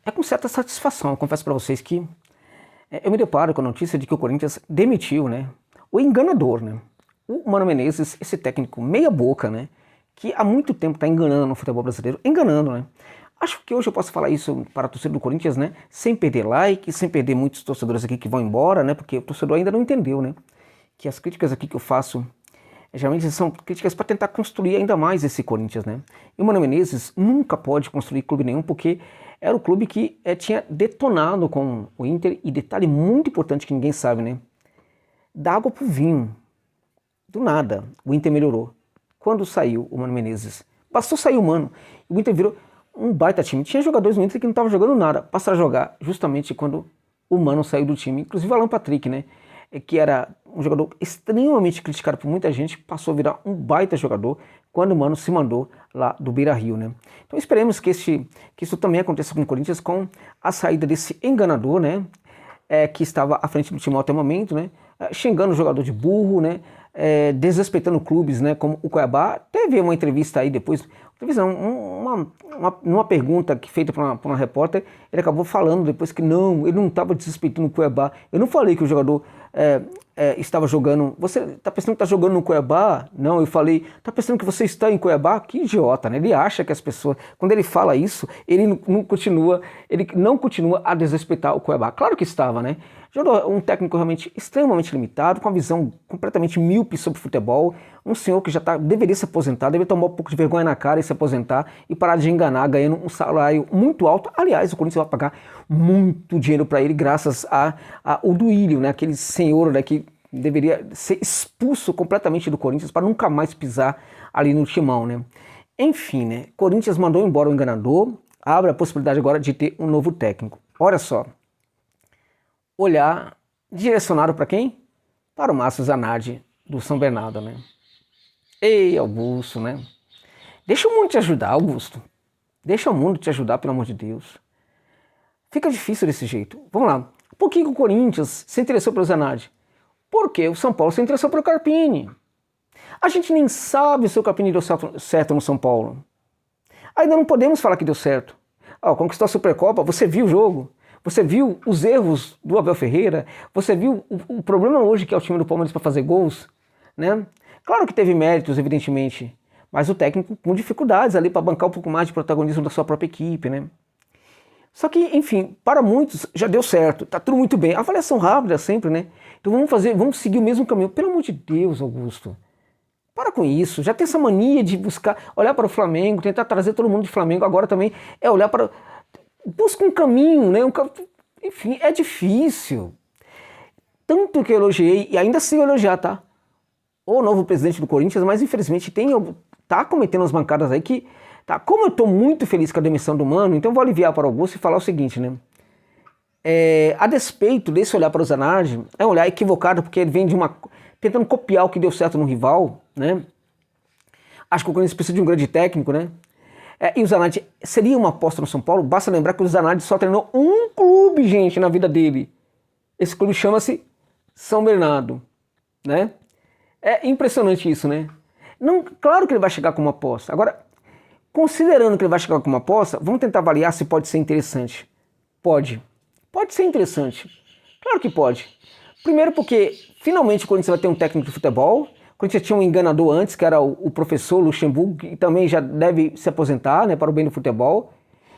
É com certa satisfação, eu confesso para vocês que eu me deparo com a notícia de que o Corinthians demitiu, né, o enganador, né, o Mano Menezes, esse técnico meia boca, né, que há muito tempo está enganando no futebol brasileiro, enganando, né. Acho que hoje eu posso falar isso para a torcida do Corinthians, né, sem perder like, sem perder muitos torcedores aqui que vão embora, né, porque o torcedor ainda não entendeu, né, que as críticas aqui que eu faço geralmente são críticas para tentar construir ainda mais esse Corinthians, né? E o Mano Menezes nunca pode construir clube nenhum porque era o clube que tinha detonado com o Inter. E detalhe muito importante que ninguém sabe, né? Da água pro vinho. Do nada, o Inter melhorou. Quando saiu o Mano Menezes, bastou sair o Mano, o Inter virou um baita time. Tinha jogadores no Inter que não estavam jogando nada, passaram a jogar justamente quando o Mano saiu do time. Inclusive o Alan Patrick, né? Que era um jogador extremamente criticado por muita gente, passou a virar um baita jogador quando o Mano se mandou lá do Beira-Rio, né? Então esperemos que isso também aconteça com o Corinthians com a saída desse enganador, né? Que estava à frente do time até o momento, né? Xingando o jogador de burro, né? Desrespeitando clubes, né? Como o Cuiabá. Teve uma entrevista aí depois, numa pergunta que feita para uma repórter, ele acabou falando depois que não, ele não estava desrespeitando o Cuiabá. Eu não falei que o jogador estava jogando. Você está pensando que está jogando no Cuiabá? Não, eu falei, está pensando que você está em Cuiabá? Que idiota, né? Ele acha que as pessoas, quando ele fala isso, ele não continua a desrespeitar o Cuiabá. Claro que estava, né? Um técnico realmente extremamente limitado, com uma visão completamente míope sobre futebol, um senhor que já deveria se aposentar, deveria tomar um pouco de vergonha na cara e se aposentar e parar de enganar, ganhando um salário muito alto. Aliás, o Corinthians vai pagar muito dinheiro para ele, graças ao Duílio, né, aquele senhor, né, que deveria ser expulso completamente do Corinthians para nunca mais pisar ali no timão, né. Enfim, né, Corinthians mandou embora o enganador, abre a possibilidade agora de ter um novo técnico. Olha só, olhar direcionado para quem? Para o Márcio Zanardi do São Bernardo, né. Ei, Augusto, né? Deixa o mundo te ajudar, Augusto. Deixa o mundo te ajudar, pelo amor de Deus. Fica difícil desse jeito. Vamos lá. Por que o Corinthians se interessou pelo Zanardi? Porque o São Paulo se interessou pelo Carpini. A gente nem sabe se o Carpini deu certo no São Paulo. Ainda não podemos falar que deu certo. Conquistou a Supercopa, você viu o jogo. Você viu os erros do Abel Ferreira. Você viu o problema hoje que é o time do Palmeiras para fazer gols, né? Claro que teve méritos, evidentemente, mas o técnico com dificuldades ali para bancar um pouco mais de protagonismo da sua própria equipe, né? Só que, enfim, para muitos já deu certo, tá tudo muito bem. Avaliação rápida sempre, né? Então vamos seguir o mesmo caminho. Pelo amor de Deus, Augusto, para com isso. Já tem essa mania de olhar para o Flamengo, tentar trazer todo mundo de Flamengo. Agora também olhar para... Busca um caminho, né? Enfim, é difícil. Tanto que eu elogiei, e ainda sigo elogiar, tá? O novo presidente do Corinthians, mas infelizmente tá cometendo umas bancadas aí que... Tá, como eu tô muito feliz com a demissão do Mano, então eu vou aliviar para o Augusto e falar o seguinte, né? A despeito desse olhar para o Zanardi, é um olhar equivocado, porque ele vem tentando copiar o que deu certo no rival, né? Acho que o Corinthians precisa de um grande técnico, né? E o Zanardi seria uma aposta no São Paulo. Basta lembrar que o Zanardi só treinou um clube, gente, na vida dele. Esse clube chama-se São Bernardo, né? É impressionante isso, né? Não, claro que ele vai chegar com uma aposta. Agora, considerando que ele vai chegar com uma aposta, vamos tentar avaliar se pode ser interessante. Pode. Pode ser interessante. Claro que pode. Primeiro porque, finalmente, o Corinthians vai ter um técnico de futebol. O Corinthians tinha um enganador antes, que era o professor Luxemburgo, que também já deve se aposentar, né, para o bem do futebol.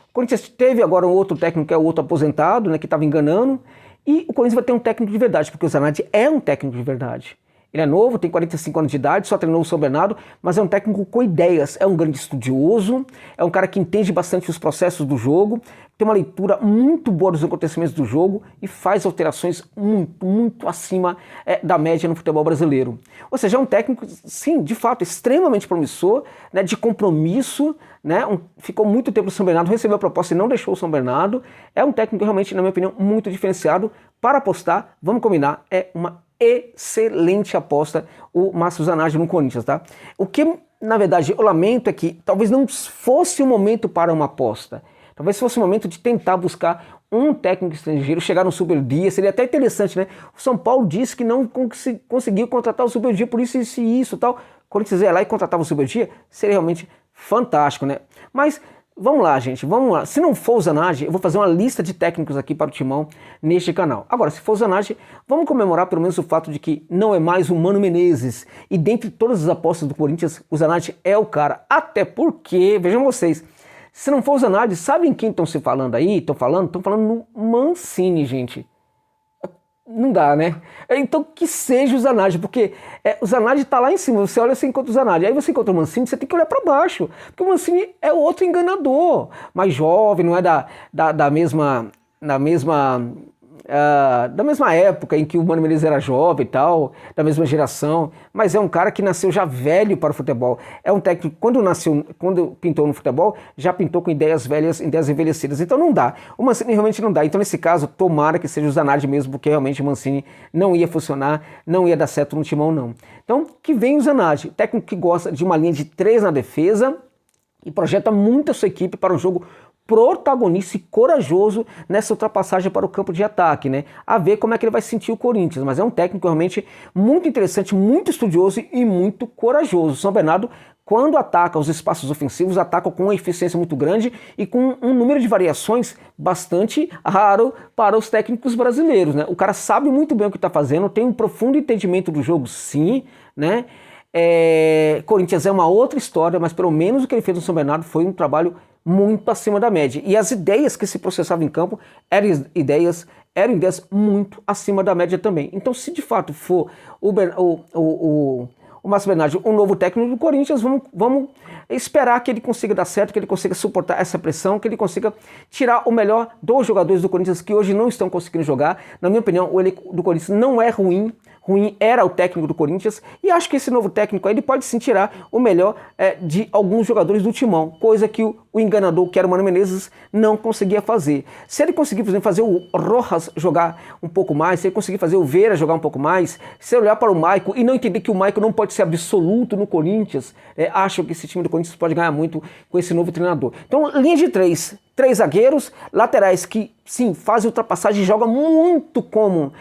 O Corinthians teve agora um outro técnico, que é o outro aposentado, né, que estava enganando. E o Corinthians vai ter um técnico de verdade, porque o Zanardi é um técnico de verdade. Ele é novo, tem 45 anos de idade, só treinou o São Bernardo, mas é um técnico com ideias, é um grande estudioso, é um cara que entende bastante os processos do jogo, tem uma leitura muito boa dos acontecimentos do jogo e faz alterações muito, muito acima da média no futebol brasileiro. Ou seja, é um técnico, sim, de fato, extremamente promissor, né, de compromisso, né, ficou muito tempo no São Bernardo, recebeu a proposta e não deixou o São Bernardo. É um técnico realmente, na minha opinião, muito diferenciado para apostar. Vamos combinar, é uma excelente aposta o Márcio Zanardi no Corinthians, tá? O que, na verdade, eu lamento é que talvez não fosse o momento para uma aposta. Talvez fosse o momento de tentar buscar um técnico estrangeiro, chegar no Superdia. Seria até interessante, né? O São Paulo disse que não conseguiu contratar o Superdia por isso e isso tal. O Corinthians ia lá e contratava o Superdia, seria realmente fantástico, né? Mas Vamos lá, gente, vamos lá. Se não for o Zanardi, eu vou fazer uma lista de técnicos aqui para o Timão neste canal. Agora, se for o Zanardi, vamos comemorar pelo menos o fato de que não é mais o Mano Menezes. E dentre todas as apostas do Corinthians, o Zanardi é o cara. Até porque, vejam vocês, se não for o Zanardi, sabem quem estão se falando aí? Estão falando no Mancini, gente. Não dá, né? Então que seja o Zanardi, porque o Zanardi tá lá em cima, você olha, você encontra o Zanardi, aí você encontra o Mancini, você tem que olhar para baixo, porque o Mancini é outro enganador, mais jovem, não é da mesma época em que o Mano Menezes era jovem e tal, da mesma geração, mas é um cara que nasceu já velho para o futebol. É um técnico, quando pintou no futebol, já pintou com ideias velhas, ideias envelhecidas. Então não dá. O Mancini realmente não dá. Então nesse caso, tomara que seja o Zanardi mesmo, porque realmente o Mancini não ia funcionar, não ia dar certo no Timão, não. Então que vem o Zanardi, técnico que gosta de uma linha de 3 na defesa e projeta muito a sua equipe para um jogo protagonista e corajoso nessa ultrapassagem para o campo de ataque, né? A ver como é que ele vai sentir o Corinthians, mas é um técnico realmente muito interessante, muito estudioso e muito corajoso. São Bernardo, quando ataca os espaços ofensivos, ataca com uma eficiência muito grande e com um número de variações bastante raro para os técnicos brasileiros, né? O cara sabe muito bem o que está fazendo, tem um profundo entendimento do jogo, sim, né? Corinthians é uma outra história, mas pelo menos o que ele fez no São Bernardo foi um trabalho muito acima da média. E as ideias que se processavam em campo eram ideias muito acima da média também. Então, se de fato for o Márcio Bernardi um novo técnico do Corinthians, vamos esperar que ele consiga dar certo, que ele consiga suportar essa pressão, que ele consiga tirar o melhor dos jogadores do Corinthians que hoje não estão conseguindo jogar. Na minha opinião, o elenco do Corinthians não é ruim. Ruim era o técnico do Corinthians, e acho que esse novo técnico aí, ele pode sim tirar o melhor de alguns jogadores do Timão, coisa que o enganador, que era o Mano Menezes, não conseguia fazer. Se ele conseguir, por exemplo, fazer o Rojas jogar um pouco mais, se ele conseguir fazer o Vera jogar um pouco mais, se ele olhar para o Maicon e não entender que o Maicon não pode ser absoluto no Corinthians, acho que esse time do Corinthians pode ganhar muito com esse novo treinador. Então, linha de 3 zagueiros, laterais que, sim, fazem ultrapassagem, jogam muito como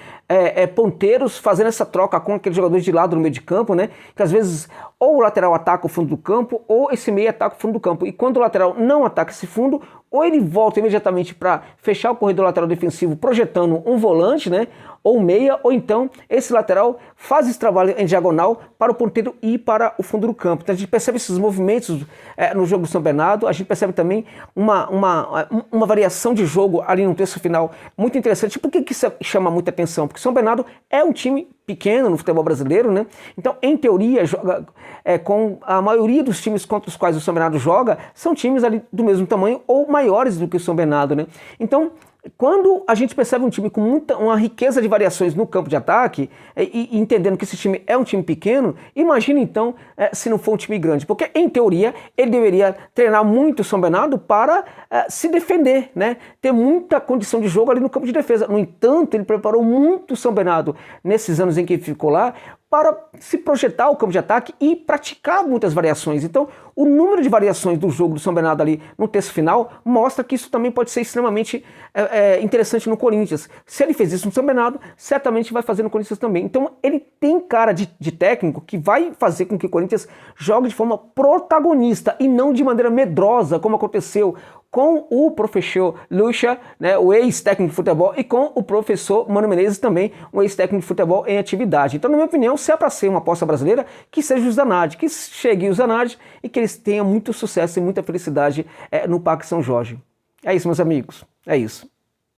ponteiros, fazendo essa troca com aqueles jogadores de lado no meio de campo, né? Que às vezes ou o lateral ataca o fundo do campo, ou esse meio ataca o fundo do campo. E quando o lateral não ataca esse fundo, ou ele volta imediatamente para fechar o corredor lateral defensivo, projetando um volante, né? Ou meia, ou então esse lateral faz esse trabalho em diagonal para o ponteiro ir para o fundo do campo. Então a gente percebe esses movimentos no jogo do São Bernardo, a gente percebe também uma variação de jogo ali no terço final muito interessante. Por que isso chama muita atenção? Porque São Bernardo é um time pequeno no futebol brasileiro, né? Então, em teoria, joga com a maioria dos times contra os quais o São Bernardo joga, são times ali do mesmo tamanho ou maiores do que o São Bernardo, né? Então, quando a gente percebe um time com uma riqueza de variações no campo de ataque, e entendendo que esse time é um time pequeno, imagina então se não for um time grande, porque em teoria ele deveria treinar muito o São Bernardo para se defender, né? Ter muita condição de jogo ali no campo de defesa. No entanto, ele preparou muito o São Bernardo nesses anos em que ele ficou lá para se projetar o campo de ataque e praticar muitas variações. Então, o número de variações do jogo do São Bernardo ali no terço final mostra que isso também pode ser extremamente interessante no Corinthians. Se ele fez isso no São Bernardo, certamente vai fazer no Corinthians também. Então, ele tem cara de técnico que vai fazer com que o Corinthians jogue de forma protagonista e não de maneira medrosa, como aconteceu com o professor Lucha, né, o ex-técnico de futebol, e com o professor Mano Menezes, também um ex-técnico de futebol em atividade. Então, na minha opinião, se é para ser uma aposta brasileira, que seja o Zanardi, que chegue o Zanardi e que eles tenham muito sucesso e muita felicidade no Parque São Jorge. É isso, meus amigos. É isso.